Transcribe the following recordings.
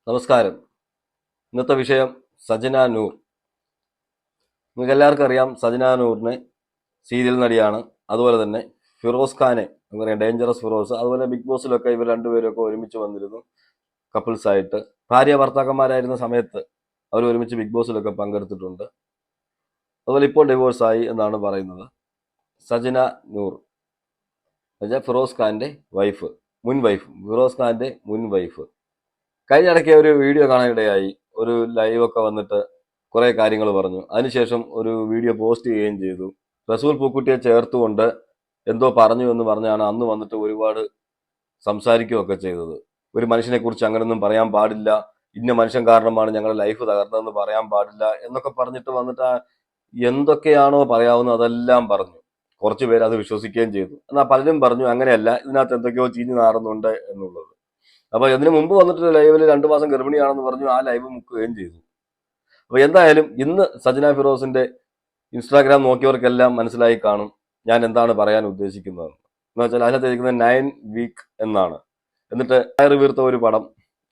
നമസ്കാരം. ഇന്നത്തെ വിഷയം സജന നൂർ. നിങ്ങൾക്ക് എല്ലാവർക്കും അറിയാം സജന നൂറിനെ സീരിയൽ നടിയാണ്. അതുപോലെ തന്നെ ഫിറോസ് ഖാനെ നമുക്കറിയാം, ഡേഞ്ചറസ് ഫിറോസ്. അതുപോലെ ബിഗ് ബോസിലൊക്കെ ഇവർ രണ്ടുപേരൊക്കെ ഒരുമിച്ച് വന്നിരുന്നു കപ്പിൾസ് ആയിട്ട്. ഭാര്യ ഭർത്താക്കന്മാരായിരുന്ന സമയത്ത് അവർ ഒരുമിച്ച് ബിഗ് ബോസിലൊക്കെ പങ്കെടുത്തിട്ടുണ്ട്. അതുപോലെ ഇപ്പോൾ ഡിവോഴ്സായി എന്നാണ് പറയുന്നത്. സജന നൂർ എന്നുവെച്ചാൽ ഫിറോസ് ഖാന്റെ വൈഫ്, മുൻ വൈഫ്, ഫിറോസ് ഖാന്റെ മുൻ വൈഫ്. കഴിഞ്ഞ ഇടയ്ക്ക് ഒരു വീഡിയോ കാണാനിടയായി. ഒരു ലൈവൊക്കെ വന്നിട്ട് കുറേ കാര്യങ്ങൾ പറഞ്ഞു. അതിനുശേഷം ഒരു വീഡിയോ പോസ്റ്റ് ചെയ്യുകയും ചെയ്തു. റസൂൽ പൂക്കുട്ടിയെ ചേർത്തുകൊണ്ട് എന്തോ പറഞ്ഞു എന്ന് പറഞ്ഞാണ് അന്ന് വന്നിട്ട് ഒരുപാട് സംസാരിക്കുകയൊക്കെ ചെയ്തത്. ഒരു മനുഷ്യനെ കുറിച്ച് അങ്ങനെയൊന്നും പറയാൻ പാടില്ല, ഇന്ന മനുഷ്യൻ കാരണമാണ് ഞങ്ങളുടെ ലൈഫ് തകർന്നതെന്ന് പറയാൻ പാടില്ല എന്നൊക്കെ പറഞ്ഞിട്ട് വന്നിട്ട് എന്തൊക്കെയാണോ പറയാവുന്നത് അതെല്ലാം പറഞ്ഞു. കുറച്ച് പേര് അത് വിശ്വസിക്കുകയും ചെയ്തു. എന്നാൽ പലരും പറഞ്ഞു അങ്ങനെയല്ല, ഇതിനകത്ത് എന്തൊക്കെയോ ചീഞ്ഞു നാറുന്നുണ്ട് എന്നുള്ളത്. അപ്പൊ ഇതിനു മുമ്പ് വന്നിട്ട് ലൈവിൽ 2 മാസം ഗർഭിണിയാണെന്ന് പറഞ്ഞു ആ ലൈവ് മുക്കുകയും ചെയ്തു. അപ്പൊ എന്തായാലും ഇന്ന് സജന ഫിറോസിന്റെ ഇൻസ്റ്റാഗ്രാം നോക്കിയവർക്കെല്ലാം മനസ്സിലായി കാണും ഞാൻ എന്താണ് പറയാൻ ഉദ്ദേശിക്കുന്നത് എന്ന് വെച്ചാൽ അതിനകത്ത് ഇരിക്കുന്നത് 9 വീക്ക് എന്നാണ്. എന്നിട്ട് കയറി വീർത്ത ഒരു പടം,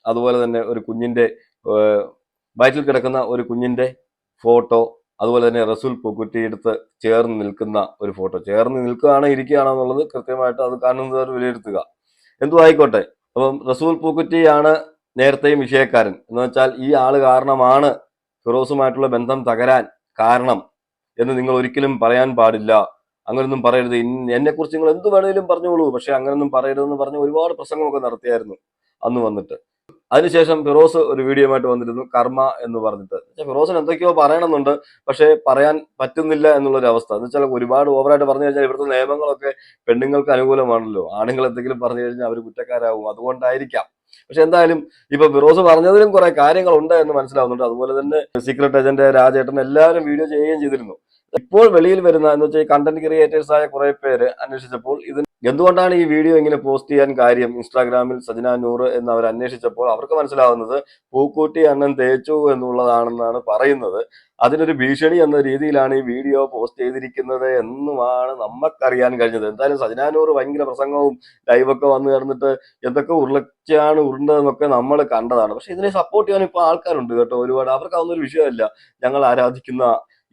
അതുപോലെ തന്നെ ഒരു കുഞ്ഞിന്റെ വയറ്റിൽ കിടക്കുന്ന ഒരു കുഞ്ഞിന്റെ ഫോട്ടോ, അതുപോലെ തന്നെ റസൂൽ പൂക്കുറ്റിയെടുത്ത് ചേർന്ന് നിൽക്കുന്ന ഒരു ഫോട്ടോ. ചേർന്ന് നിൽക്കുകയാണോ ഇരിക്കുകയാണോ എന്നുള്ളത് കൃത്യമായിട്ട് അത് കാണുന്നവർ വിലയിരുത്തുക. എന്തു ആയിക്കോട്ടെ. അപ്പം റസൂൽ പൂക്കുറ്റിയാണ് നേരത്തെയും വിഷയക്കാരൻ. എന്ന് വെച്ചാൽ ഈ ആള് കാരണമാണ് ഫിറോസുമായിട്ടുള്ള ബന്ധം തകരാൻ കാരണം എന്ന് നിങ്ങൾ ഒരിക്കലും പറയാൻ പാടില്ല. അങ്ങനൊന്നും പറയരുത്, എന്നെ കുറിച്ച് നിങ്ങൾ എന്ത് വേണേലും പറഞ്ഞോളൂ, പക്ഷെ അങ്ങനൊന്നും പറയരുതെന്ന് പറഞ്ഞ് ഒരുപാട് പ്രസംഗമൊക്കെ നടത്തിയായിരുന്നു അന്ന് വന്നിട്ട്. അതിനുശേഷം ഫിറോസ് ഒരു വീഡിയോയുമായിട്ട് വന്നിരുന്നു, കർമ്മ എന്ന് പറഞ്ഞിട്ട്. ഫിറോസിന് എന്തൊക്കെയോ പറയണമെന്നുണ്ട്, പക്ഷെ പറയാൻ പറ്റുന്നില്ല എന്നുള്ളൊരു അവസ്ഥ. എന്ന് വെച്ചാൽ ഒരുപാട് ഓവറായിട്ട് പറഞ്ഞു കഴിഞ്ഞാൽ ഇവിടുത്തെ നിയമങ്ങളൊക്കെ പെണ്ണുങ്ങൾക്ക് അനുകൂലമാണല്ലോ. ആണുങ്ങൾ എന്തെങ്കിലും പറഞ്ഞു കഴിഞ്ഞാൽ അവർ കുറ്റക്കാരാകും, അതുകൊണ്ടായിരിക്കാം. പക്ഷെ എന്തായാലും ഇപ്പൊ ഫിറോസ് പറഞ്ഞതിലും കുറെ കാര്യങ്ങളുണ്ട് എന്ന് മനസ്സിലാവുന്നുണ്ട്. അതുപോലെ തന്നെ സീക്രട്ട് ഏജന്റ് രാജേട്ടൻ എല്ലാവരും വീഡിയോ ചെയ്യുകയും ചെയ്തിരുന്നു. ഇപ്പോൾ വെളിയിൽ വരുന്ന എന്ന് വെച്ചാൽ കണ്ടന്റ് ക്രിയേറ്റേഴ്സ് ആയ കുറെ പേര് അന്വേഷിച്ചപ്പോൾ ഇത് എന്തുകൊണ്ടാണ് ഈ വീഡിയോ ഇങ്ങനെ പോസ്റ്റ് ചെയ്യാൻ കാര്യം, ഇൻസ്റ്റാഗ്രാമിൽ സജന നൂർ എന്ന് അവർ അന്വേഷിച്ചപ്പോൾ അവർക്ക് മനസ്സിലാവുന്നത് പൂക്കൂട്ടി അണ്ണൻ തേച്ചു എന്നുള്ളതാണെന്നാണ് പറയുന്നത്. അതിനൊരു ഭീഷണി എന്ന രീതിയിലാണ് ഈ വീഡിയോ പോസ്റ്റ് ചെയ്തിരിക്കുന്നത് എന്നുമാണ് നമുക്കറിയാൻ കഴിഞ്ഞത്. എന്തായാലും സജന നൂർ ഭയങ്കര പ്രസംഗവും ലൈവൊക്കെ വന്നു ചേർന്നിട്ട് എന്തൊക്കെ ഉരുളച്ചാണ് ഉരുണ്ടതെന്നൊക്കെ നമ്മൾ കണ്ടതാണ്. പക്ഷെ ഇതിനെ സപ്പോർട്ട് ചെയ്യാൻ ഇപ്പൊ ആൾക്കാരുണ്ട് കേട്ടോ, ഒരുപാട്. അവർക്ക് അതൊന്നും ഒരു വിഷയമല്ല. ഞങ്ങൾ ആരാധിക്കുന്ന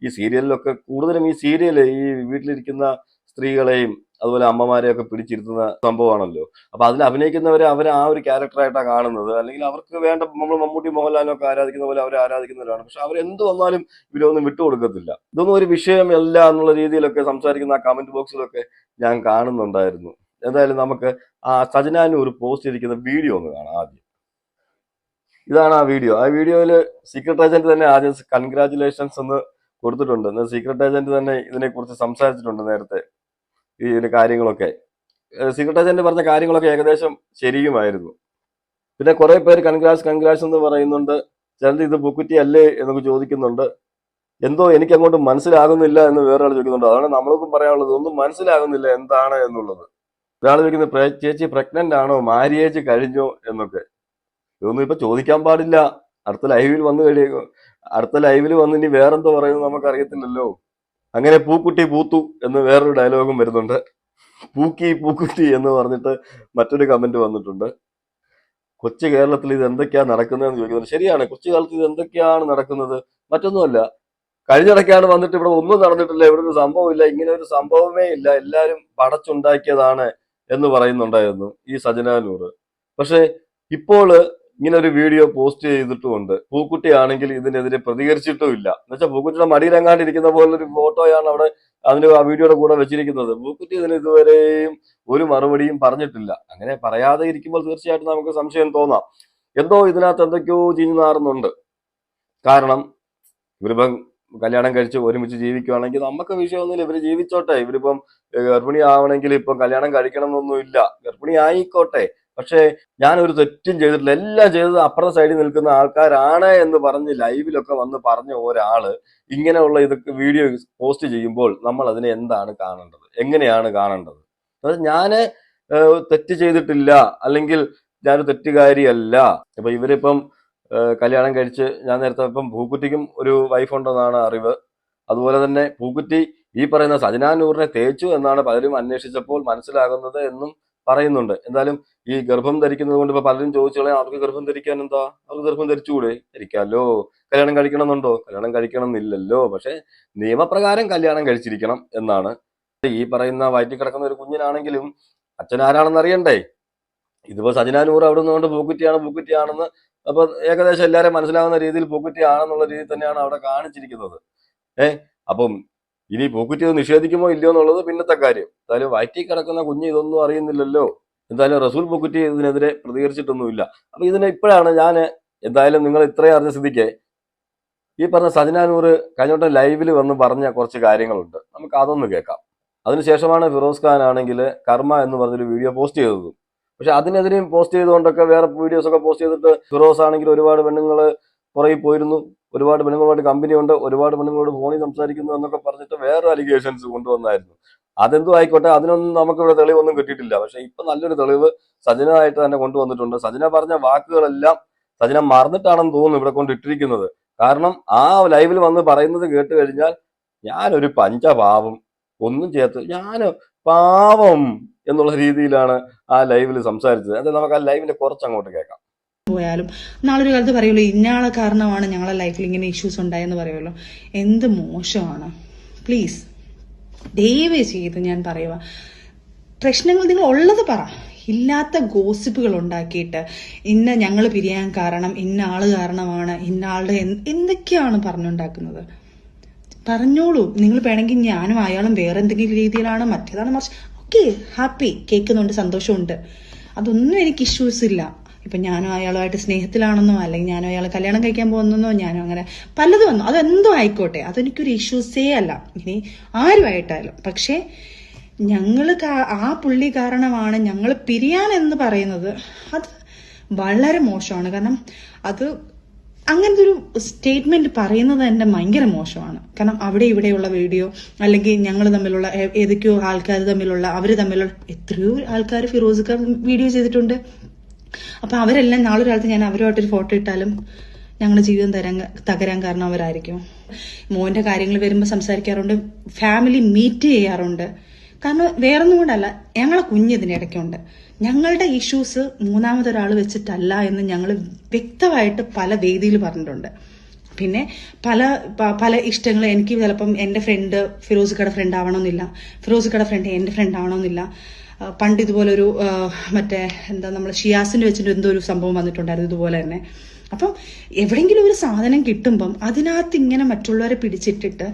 ഈ സീരിയലിലൊക്കെ കൂടുതലും ഈ സീരിയല് ഈ വീട്ടിലിരിക്കുന്ന സ്ത്രീകളെയും അതുപോലെ അമ്മമാരെയൊക്കെ പിടിച്ചിരുത്തുന്ന സംഭവമാണല്ലോ. അപ്പൊ അതിൽ അഭിനയിക്കുന്നവരെ അവർ ആ ഒരു ക്യാരക്ടറായിട്ടാണ് കാണുന്നത്. അല്ലെങ്കിൽ അവർക്ക് വേണ്ട നമ്മൾ മമ്മൂട്ടി മോഹൻലാലിനൊക്കെ ആരാധിക്കുന്ന പോലെ അവരെ ആരാധിക്കുന്നവരാണ്. പക്ഷെ അവർ എന്ത് വന്നാലും ഇവരൊന്നും വിട്ടുകൊടുക്കത്തില്ല. ഇതൊന്നും ഒരു വിഷയമല്ല എന്നുള്ള രീതിയിലൊക്കെ സംസാരിക്കുന്ന ആ കമന്റ് ബോക്സിലൊക്കെ ഞാൻ കാണുന്നുണ്ടായിരുന്നു. എന്തായാലും നമുക്ക് ആ സജനാന് ഒരു പോസ്റ്റ് ചെയ്തിരിക്കുന്ന വീഡിയോ ഒന്ന് കാണാം ആദ്യം. ഇതാണ് ആ വീഡിയോ. ആ വീഡിയോയിൽ സീക്രട്ട് ഏജന്റ് തന്നെ ആദ്യം കൺഗ്രാറ്റുലേഷൻസ് എന്ന് കൊടുത്തിട്ടുണ്ട്. എന്നാൽ സീക്രട്ട് ഏജന്റ് തന്നെ ഇതിനെക്കുറിച്ച് സംസാരിച്ചിട്ടുണ്ട് നേരത്തെ, ഈ ഇതിന്റെ കാര്യങ്ങളൊക്കെ. സീക്രട്ട് ഏജന്റ് പറഞ്ഞ കാര്യങ്ങളൊക്കെ ഏകദേശം ശരിയുമായിരുന്നു. പിന്നെ കുറെ പേര് കൺഗ്രാറ്റ്സ് എന്ന് പറയുന്നുണ്ട്. ചിലത് ഇത് ബുക്കുറ്റി അല്ലേ എന്നൊക്കെ ചോദിക്കുന്നുണ്ട്. എന്തോ എനിക്ക് അങ്ങോട്ട് മനസ്സിലാകുന്നില്ല എന്ന് വേറൊരാൾ ചോദിക്കുന്നുണ്ട്. അതാണ് നമ്മൾക്കും പറയാനുള്ളത്, ഒന്നും മനസ്സിലാകുന്നില്ല എന്താണ് എന്നുള്ളത്. ഒരാൾ ചോദിക്കുന്നത് ചേച്ചി പ്രഗ്നന്റ് ആണോ, മാരിയേജ് കഴിഞ്ഞോ എന്നൊക്കെ. ഇതൊന്നും ഇപ്പൊ ചോദിക്കാൻ പാടില്ല. അടുത്ത ലൈവിൽ വന്ന് ഇനി വേറെന്തോ പറയുന്നത് നമുക്ക് അറിയത്തില്ലല്ലോ. അങ്ങനെ പൂക്കുട്ടി പൂത്തു എന്ന് വേറൊരു ഡയലോഗും വരുന്നുണ്ട്. പൂക്കുട്ടി എന്ന് പറഞ്ഞിട്ട് മറ്റൊരു കമന്റ് വന്നിട്ടുണ്ട്. കൊച്ചു കേരളത്തിൽ ഇത് എന്തൊക്കെയാ നടക്കുന്നതെന്ന് ചോദിക്കുന്നുണ്ട്. ശരിയാണ്, കൊച്ചു കാലത്ത് ഇത് എന്തൊക്കെയാണ് നടക്കുന്നത്? മറ്റൊന്നുമല്ല, കഴിഞ്ഞിടയ്ക്കാണ് വന്നിട്ട് ഇവിടെ ഒന്നും നടന്നിട്ടില്ല, ഇവിടെ ഒരു സംഭവമില്ല, ഇങ്ങനെ ഒരു സംഭവമേ ഇല്ല, എല്ലാരും പടച്ചുണ്ടാക്കിയതാണ് എന്ന് പറയുന്നുണ്ടായിരുന്നു ഈ സജനാനൂർ. പക്ഷെ ഇപ്പോൾ ഇങ്ങനെ ഒരു വീഡിയോ പോസ്റ്റ് ചെയ്തിട്ടുമുണ്ട്. പൂക്കുട്ടി ആണെങ്കിൽ ഇതിനെതിരെ പ്രതികരിച്ചിട്ടുമില്ല. എന്നുവെച്ചാൽ പൂക്കുട്ടിയുടെ മടിയിലെങ്ങാണ്ടിരിക്കുന്ന പോലൊരു ഫോട്ടോയാണ് അവിടെ അതിന് ആ വീഡിയോയുടെ കൂടെ വെച്ചിരിക്കുന്നത്. പൂക്കുട്ടി ഇതിന് ഇതുവരെയും ഒരു മറുപടിയും പറഞ്ഞിട്ടില്ല. അങ്ങനെ പറയാതെ ഇരിക്കുമ്പോൾ തീർച്ചയായിട്ടും നമുക്ക് സംശയം തോന്നാം, എന്തോ ഇതിനകത്ത് എന്തൊക്കെയോ ചീഞ്ഞു നാറുന്നുണ്ട്. കാരണം ഇവരിപ്പം കല്യാണം കഴിച്ച് ഒരുമിച്ച് ജീവിക്കുകയാണെങ്കിൽ നമുക്ക് വിഷയമൊന്നുമില്ല, ഇവര് ജീവിച്ചോട്ടെ. ഇവരിപ്പം ഗർഭിണി ആവണമെങ്കിൽ ഇപ്പം കല്യാണം കഴിക്കണം എന്നൊന്നുമില്ല, ഗർഭിണി ആയിക്കോട്ടെ. പക്ഷേ ഞാൻ ഒരു തെറ്റും ചെയ്തിട്ടില്ല, എല്ലാം ചെയ്തത് അപ്പുറത്തെ സൈഡിൽ നിൽക്കുന്ന ആൾക്കാരാണ് എന്ന് പറഞ്ഞ് ലൈവിലൊക്കെ വന്ന് പറഞ്ഞ ഒരാള് ഇങ്ങനെയുള്ള ഇതൊക്കെ വീഡിയോ പോസ്റ്റ് ചെയ്യുമ്പോൾ നമ്മൾ അതിനെ എന്താണ് കാണേണ്ടത്, എങ്ങനെയാണ് കാണേണ്ടത്? അതായത് ഞാന് തെറ്റ് ചെയ്തിട്ടില്ല, അല്ലെങ്കിൽ ഞാനൊരു തെറ്റുകാരിയല്ല. ഇപ്പൊ ഇവരിപ്പം കല്യാണം കഴിച്ച്, ഞാൻ നേരത്തെ ഇപ്പം പൂക്കുറ്റിക്കും ഒരു വൈഫ് ഉണ്ടെന്നാണ് അറിവ്. അതുപോലെ തന്നെ പൂക്കുറ്റി ഈ പറയുന്ന സജന നൂറിനെ തേച്ചു എന്നാണ് പലരും അന്വേഷിച്ചപ്പോൾ മനസ്സിലാകുന്നത് എന്നും പറയുന്നുണ്ട്. എന്തായാലും ഈ ഗർഭം ധരിക്കുന്നത് കൊണ്ട് ഇപ്പൊ പലരും ചോദിച്ചോളെ അവർക്ക് ഗർഭം ധരിക്കാൻ എന്താ, അവർക്ക് ഗർഭം ധരിച്ചുകൂടെ? ധരിക്കാമല്ലോ. കല്യാണം കഴിക്കണമെന്നുണ്ടോ? കല്യാണം കഴിക്കണം എന്നില്ലല്ലോ. പക്ഷെ നിയമപ്രകാരം കല്യാണം കഴിച്ചിരിക്കണം എന്നാണ്. ഈ പറയുന്ന വയറ്റിൽ കിടക്കുന്ന ഒരു കുഞ്ഞിനാണെങ്കിലും അച്ഛൻ ആരാണെന്ന് അറിയണ്ടേ? ഇതിപ്പോ സജന നൂർ അവിടെ നിന്നുകൊണ്ട് പൂക്കുറ്റിയാണെന്ന് അപ്പൊ ഏകദേശം എല്ലാവരും മനസ്സിലാവുന്ന രീതിയിൽ പൂക്കുറ്റിയാണെന്നുള്ള രീതിയിൽ തന്നെയാണ് അവിടെ കാണിച്ചിരിക്കുന്നത്. അപ്പം ഇനി പൂക്കുറ്റി അത് നിഷേധിക്കുമോ ഇല്ലയോ എന്നുള്ളത് പിന്നത്തെ കാര്യം. എന്തായാലും വയറ്റിൽ കിടക്കുന്ന കുഞ്ഞ് ഇതൊന്നും അറിയുന്നില്ലല്ലോ. എന്തായാലും റസൂൽ പൂക്കുറ്റി ഇതിനെതിരെ പ്രതികരിച്ചിട്ടൊന്നുമില്ല. അപ്പൊ ഇപ്പോഴാണ് ഞാൻ എന്തായാലും നിങ്ങൾ ഇത്രയും അറിഞ്ഞ സ്ഥിതിക്ക് ഈ പറഞ്ഞ സജന നൂർ കഴിഞ്ഞോട്ടം ലൈവിൽ വന്ന് പറഞ്ഞ കുറച്ച് കാര്യങ്ങളുണ്ട്, നമുക്ക് അതൊന്ന് കേൾക്കാം. അതിനുശേഷമാണ് ഫിറോസ് ഖാൻ ആണെങ്കിൽ കർമ്മ എന്ന് പറഞ്ഞൊരു വീഡിയോ പോസ്റ്റ് ചെയ്തത്. പക്ഷെ അതിനെതിരെയും പോസ്റ്റ് ചെയ്തുകൊണ്ടൊക്കെ വേറെ വീഡിയോസ് ഒക്കെ പോസ്റ്റ് ചെയ്തിട്ട് ഫിറോസ് ആണെങ്കിൽ ഒരുപാട് പെണ്ണുങ്ങൾ പുറകിൽ പോയിരുന്നു, ഒരുപാട് പെണ്ണുങ്ങളുമായിട്ട് കമ്പനി ഉണ്ട്, ഒരുപാട് പെണ്ണുങ്ങളോട് ഫോണിൽ സംസാരിക്കുന്നു എന്നൊക്കെ പറഞ്ഞിട്ട് വേറെ അലിഗേഷൻസ് കൊണ്ടുവന്നായിരുന്നു. അതെന്തും ആയിക്കോട്ടെ, അതിനൊന്നും നമുക്കിവിടെ തെളിവൊന്നും കിട്ടിയിട്ടില്ല. പക്ഷെ ഇപ്പൊ നല്ലൊരു തെളിവ് സജനായിട്ട് തന്നെ കൊണ്ടുവന്നിട്ടുണ്ട്. സജന പറഞ്ഞ വാക്കുകളെല്ലാം സജന മറന്നിട്ടാണെന്ന് തോന്നുന്നു ഇവിടെ കൊണ്ട് ഇട്ടിരിക്കുന്നത്. കാരണം ആ ലൈവിൽ വന്ന് പറയുന്നത് കേട്ട് കഴിഞ്ഞാൽ ഞാനൊരു പഞ്ചപാവം ഒന്നും ചേർത്ത് ഞാൻ പാവം എന്നുള്ള രീതിയിലാണ് ആ ലൈവിൽ സംസാരിച്ചത്. അത് നമുക്ക് ആ ലൈവിന്റെ കുറച്ച് അങ്ങോട്ട് കേൾക്കാം. പോയാലും നാളൊരു കാലത്ത് പറയുമല്ലോ ഇന്നയാളെ കാരണമാണ് ഞങ്ങളെ ലൈഫിൽ ഇങ്ങനെ ഇഷ്യൂസ് ഉണ്ടായെന്ന് പറയുമല്ലോ. എന്ത് മോശമാണ്. പ്ലീസ് ദയവ് ചെയ്ത് ഞാൻ പറയുക, പ്രശ്നങ്ങൾ നിങ്ങൾ ഉള്ളത് പറ. ഇല്ലാത്ത ഗോസിപ്പുകൾ ഉണ്ടാക്കിയിട്ട് ഇന്ന ഞങ്ങൾ പിരിയാൻ കാരണം ഇന്ന ആള് കാരണമാണ്, ഇന്ന ആളുടെ എന്തൊക്കെയാണ് പറഞ്ഞുണ്ടാക്കുന്നത്. പറഞ്ഞോളൂ. നിങ്ങൾ വേണമെങ്കിൽ ഞാനും അയാളും വേറെ എന്തെങ്കിലും രീതിയിലാണ് മറ്റേതാണ് മറിച്ച് ഓക്കെ, ഹാപ്പി, കേൾക്കുന്നുണ്ട്, സന്തോഷമുണ്ട്. അതൊന്നും എനിക്ക് ഇഷ്യൂസ് ഇല്ല. ഇപ്പൊ ഞാനും അയാളുമായിട്ട് സ്നേഹത്തിലാണെന്നോ അല്ലെങ്കിൽ ഞാനും അയാൾ കല്യാണം കഴിക്കാൻ പോകുന്നോ ഞാനും അങ്ങനെ പലതും വന്നു, അതെന്തോ ആയിക്കോട്ടെ, അതെനിക്കൊരു ഇഷ്യൂസേ അല്ല ഇനി ആരുമായിട്ടായാലും. പക്ഷേ ഞങ്ങൾ ആ പുള്ളി കാരണമാണ് ഞങ്ങൾ പിരിയാൻ എന്ന് പറയുന്നത് അത് വളരെ മോശമാണ്. കാരണം അത് അങ്ങനത്തെ ഒരു സ്റ്റേറ്റ്മെന്റ് പറയുന്നത് തന്നെ ഭയങ്കര മോശമാണ്. കാരണം അവിടെ ഇവിടെയുള്ള വീഡിയോ അല്ലെങ്കിൽ ഞങ്ങൾ തമ്മിലുള്ള ഏതൊക്കെയോ ആൾക്കാർ തമ്മിലുള്ള അവർ തമ്മിലുള്ള എത്രയോ ആൾക്കാർ ഫിറോസ്ക്ക് വീഡിയോ ചെയ്തിട്ടുണ്ട്. അപ്പൊ അവരെല്ലാം നാളൊരു കാലത്ത് ഞാൻ അവരുമായിട്ടൊരു ഫോട്ടോ ഇട്ടാലും ഞങ്ങളുടെ ജീവിതം തകരാൻ കാരണം അവരായിരിക്കും. മോന്റെ കാര്യങ്ങൾ വരുമ്പോൾ സംസാരിക്കാറുണ്ട്, ഫാമിലി മീറ്റ് ചെയ്യാറുണ്ട്. കാരണം വേറൊന്നും കൊണ്ടല്ല, ഞങ്ങളെ കുഞ്ഞിതിന്റെ ഇടയ്ക്കുണ്ട്. ഞങ്ങളുടെ ഇഷ്യൂസ് മൂന്നാമതൊരാൾ വെച്ചിട്ടല്ല എന്ന് ഞങ്ങൾ വ്യക്തമായിട്ട് പല വേദിയിൽ പറഞ്ഞിട്ടുണ്ട്. പിന്നെ പല ഇഷ്ടങ്ങൾ എനിക്ക് ചിലപ്പം എൻ്റെ ഫ്രണ്ട് ഫിറോസ്ക്കയുടെ ഫ്രണ്ട് ആവണമെന്നില്ല, ഫിറോസ്ക്കയുടെ ഫ്രണ്ട് എൻ്റെ ഫ്രണ്ട് ആവണമെന്നില്ല. പണ്ട് ഇതുപോലെ ഒരു മറ്റേ നമ്മൾ ഷിയാസിന്റെ വെച്ചിട്ട് എന്തോ ഒരു സംഭവം വന്നിട്ടുണ്ടായിരുന്നു ഇതുപോലെ തന്നെ. അപ്പം എവിടെയെങ്കിലും ഒരു സാധനം കിട്ടുമ്പം അതിനകത്ത് ഇങ്ങനെ മറ്റുള്ളവരെ പിടിച്ചിട്ടിട്ട്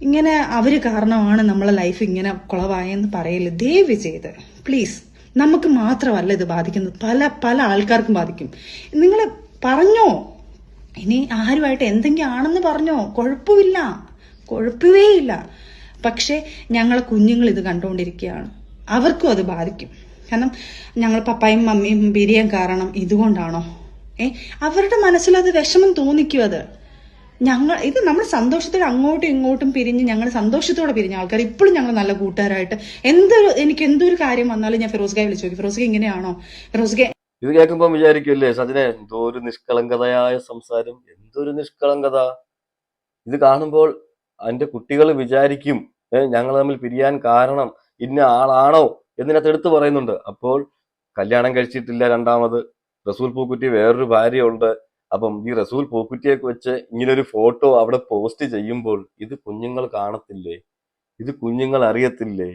ഇങ്ങനെ അവര് കാരണമാണ് നമ്മളെ ലൈഫ് ഇങ്ങനെ കുളവായെന്ന് പറയില്ല ദയവ് ചെയ്ത് പ്ലീസ്. നമുക്ക് മാത്രമല്ല ഇത് ബാധിക്കുന്നത്, പല ആൾക്കാർക്കും ബാധിക്കും. നിങ്ങൾ പറഞ്ഞോ, ഇനി ആരുമായിട്ട് എന്തെങ്കിലും ആണെന്ന് പറഞ്ഞോ, കുഴപ്പമേ ഇല്ല. പക്ഷെ ഞങ്ങളെ കുഞ്ഞുങ്ങൾ ഇത് കണ്ടുകൊണ്ടിരിക്കുകയാണ്, അവർക്കും അത് ബാധിക്കും. കാരണം ഞങ്ങൾ പപ്പായും മമ്മിയും പിരിയാൻ കാരണം ഇതുകൊണ്ടാണോ? അവരുടെ മനസ്സിലത് വിഷമം തോന്നിക്കും. അത് ഇത് നമ്മൾ സന്തോഷത്തോടെ അങ്ങോട്ടും ഇങ്ങോട്ടും പിരിഞ്ഞ് ഞങ്ങൾ സന്തോഷത്തോടെ പിരിഞ്ഞ ആൾക്കാർ ഇപ്പോഴും ഞങ്ങൾ നല്ല കൂട്ടുകാരായിട്ട് എനിക്ക് എന്തൊരു കാര്യം വന്നാലും ഞാൻ ഫിറോസ്ഖയെ വിളിച്ചു നോക്കി, ഫിറോസ്ഖ ഇങ്ങനെയാണോ, ഫിറോസ്ഖ. ഇത് കേൾക്കുമ്പോൾ വിചാരിക്കുമല്ലേ സജന എന്തോ ഒരു നിഷ്കളങ്കതയായ സംസാരം, എന്തൊരു നിഷ്കളങ്കത. ഇത് കാണുമ്പോൾ എൻ്റെ കുട്ടികൾ വിചാരിക്കും ഞങ്ങൾ തമ്മിൽ പിരിയാൻ കാരണം ഇന്ന ആളാണോ എന്നതിനകത്ത് എടുത്തു പറയുന്നുണ്ട്. അപ്പോൾ കല്യാണം കഴിച്ചിട്ടില്ല, രണ്ടാമത് റസൂൽ പൂക്കുറ്റി വേറൊരു ഭാര്യയുണ്ട്. അപ്പം ഈ റസൂൽ പൂക്കുറ്റിയൊക്കെ വെച്ച് ഇങ്ങനൊരു ഫോട്ടോ അവിടെ പോസ്റ്റ് ചെയ്യുമ്പോൾ ഇത് കുഞ്ഞുങ്ങൾ കാണത്തില്ലേ, ഇത് കുഞ്ഞുങ്ങൾ അറിയത്തില്ലേ?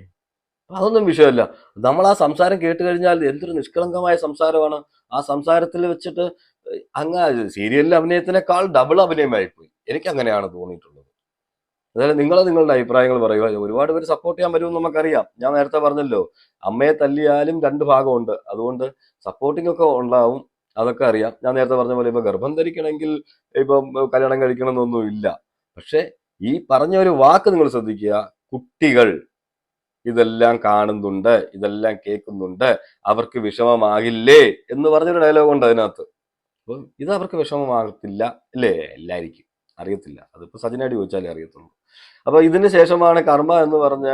അതൊന്നും വിഷയമല്ല. നമ്മൾ ആ സംസാരം കേട്ട് കഴിഞ്ഞാൽ എന്തൊരു നിഷ്കളങ്കമായ സംസാരമാണ്. ആ സംസാരത്തിൽ വെച്ചിട്ട് സീരിയലിലെ അഭിനയത്തിനേക്കാൾ ഡബിൾ അഭിനയമായിപ്പോയി. എനിക്ക് അങ്ങനെയാണ് തോന്നിയിട്ടുള്ളത്. അതായത് നിങ്ങളുടെ അഭിപ്രായങ്ങൾ പറയുക. ഒരുപാട് പേര് സപ്പോർട്ട് ചെയ്യാൻ വരുമെന്ന് നമുക്കറിയാം. ഞാൻ നേരത്തെ പറഞ്ഞല്ലോ, അമ്മയെ തല്ലിയാലും രണ്ട് ഭാഗമുണ്ട്. അതുകൊണ്ട് സപ്പോർട്ടിംഗ് ഒക്കെ ഉണ്ടാവും, അതൊക്കെ അറിയാം. ഞാൻ നേരത്തെ പറഞ്ഞ പോലെ ഇപ്പൊ ഗർഭം ധരിക്കണമെങ്കിൽ ഇപ്പം കല്യാണം കഴിക്കണമെന്നൊന്നും ഇല്ല. പക്ഷെ ഈ പറഞ്ഞ ഒരു വാക്ക് നിങ്ങൾ ശ്രദ്ധിക്കുക, കുട്ടികൾ ഇതെല്ലാം കാണുന്നുണ്ട്, ഇതെല്ലാം കേൾക്കുന്നുണ്ട്, അവർക്ക് വിഷമമാകില്ലേ എന്ന് പറഞ്ഞൊരു ഡയലോഗ് ഉണ്ട് അതിനകത്ത്. അപ്പം ഇത് അവർക്ക് വിഷമമാകത്തില്ല അല്ലേ? എല്ലാവർക്കും അറിയത്തില്ല, അതിപ്പോ സജിനായിട്ട് ചോദിച്ചാലേ അറിയത്തുള്ളൂ. അപ്പൊ ഇതിന് ശേഷമാണ് കർമ്മ എന്ന് പറഞ്ഞ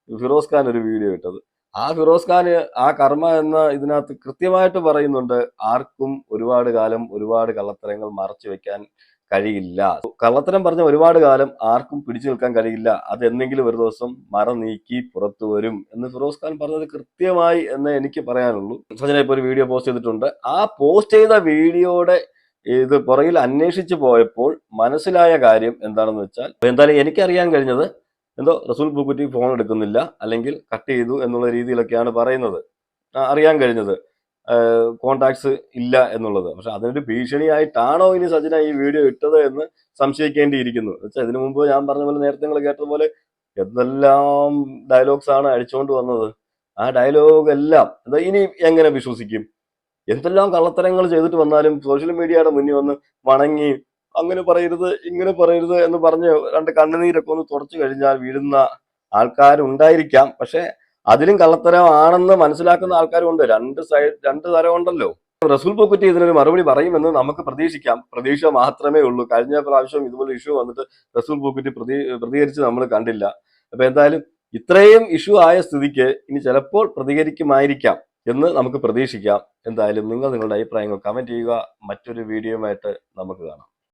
ഫിറോസ് ഖാൻ ഒരു വീഡിയോ ഇട്ടത്. ആ ഫിറോസ് ഖാൻ ആ കർമ്മ എന്ന ഇതിനകത്ത് കൃത്യമായിട്ട് പറയുന്നുണ്ട്, ആർക്കും ഒരുപാട് കാലം ഒരുപാട് കള്ളത്തരങ്ങൾ മറച്ചു വെക്കാൻ കഴിയില്ല. കള്ളത്തരം പറഞ്ഞ ഒരുപാട് കാലം ആർക്കും പിടിച്ചു നിൽക്കാൻ കഴിയില്ല. അത് എന്തെങ്കിലും ഒരു ദിവസം മറ നീക്കി പുറത്തു വരും എന്ന് ഫിറോസ് ഖാൻ പറഞ്ഞത് കൃത്യമായി എന്ന് എനിക്ക് പറയാനുള്ളൂ. സജന ഇപ്പോൾ ഒരു വീഡിയോ പോസ്റ്റ് ചെയ്തിട്ടുണ്ട്. ആ പോസ്റ്റ് ചെയ്ത വീഡിയോയുടെ ഇത് പുറകിൽ അന്വേഷിച്ചു പോയപ്പോൾ മനസ്സിലായ കാര്യം എന്താണെന്ന് വെച്ചാൽ, എന്തായാലും എനിക്കറിയാൻ കഴിഞ്ഞത് എന്തോ റസൂൽ പൂക്കുറ്റി ഫോൺ എടുക്കുന്നില്ല, അല്ലെങ്കിൽ കട്ട് ചെയ്തു എന്നുള്ള രീതിയിലൊക്കെയാണ് പറയുന്നത്, അറിയാൻ കഴിഞ്ഞത്. കോണ്ടാക്ട്സ് ഇല്ല എന്നുള്ളത്. പക്ഷെ അതിനൊരു ഭീഷണിയായിട്ടാണോ ഇനി സജന ഈ വീഡിയോ ഇട്ടത് എന്ന് സംശയിക്കേണ്ടിയിരിക്കുന്നു. വെച്ചാൽ ഇതിനു മുമ്പ് ഞാൻ പറഞ്ഞ പോലെ, നേരത്തെ നിങ്ങൾ കേട്ടതുപോലെ എന്തെല്ലാം ഡയലോഗ്സ് ആണ് അടിച്ചുകൊണ്ട് വന്നത്. ആ ഡയലോഗ് എല്ലാം ഇനി എങ്ങനെ വിശ്വസിക്കും? എന്തെല്ലാം കള്ളത്തരങ്ങൾ ചെയ്തിട്ട് വന്നാലും സോഷ്യൽ മീഡിയയുടെ മുന്നിൽ വന്ന് വണങ്ങി അങ്ങനെ പറയരുത് ഇങ്ങനെ പറയരുത് എന്ന് പറഞ്ഞ് രണ്ട് കണ്ണുനീരൊക്കെ ഒന്ന് തുടച്ചു കഴിഞ്ഞാൽ വീഴുന്ന ആൾക്കാരുണ്ടായിരിക്കാം. പക്ഷെ അതിലും കള്ളത്തരമാണെന്ന് മനസ്സിലാക്കുന്ന ആൾക്കാരുണ്ട്. രണ്ട് തരമുണ്ടല്ലോ. റസൂൽ പൂക്കുറ്റി ഇതിനൊരു മറുപടി പറയുമെന്ന് നമുക്ക് പ്രതീക്ഷിക്കാം. പ്രതീക്ഷ മാത്രമേ ഉള്ളൂ. കഴിഞ്ഞ പ്രാവശ്യം ഇതുപോലെ ഇഷ്യൂ വന്നിട്ട് റസൂൽ പൂക്കുറ്റി പ്രതികരിച്ച് നമ്മൾ കണ്ടില്ല. അപ്പൊ എന്തായാലും ഇത്രയും ഇഷ്യൂ ആയ സ്ഥിതിക്ക് ഇനി ചിലപ്പോൾ പ്രതികരിക്കുമായിരിക്കാം എന്ന് നമുക്ക് പ്രതീക്ഷിക്കാം. എന്തായാലും നിങ്ങൾ നിങ്ങളുടെ അഭിപ്രായങ്ങൾ കമന്റ് ചെയ്യുക. മറ്റൊരു വീഡിയോയുമായിട്ട് നമുക്ക് കാണാം.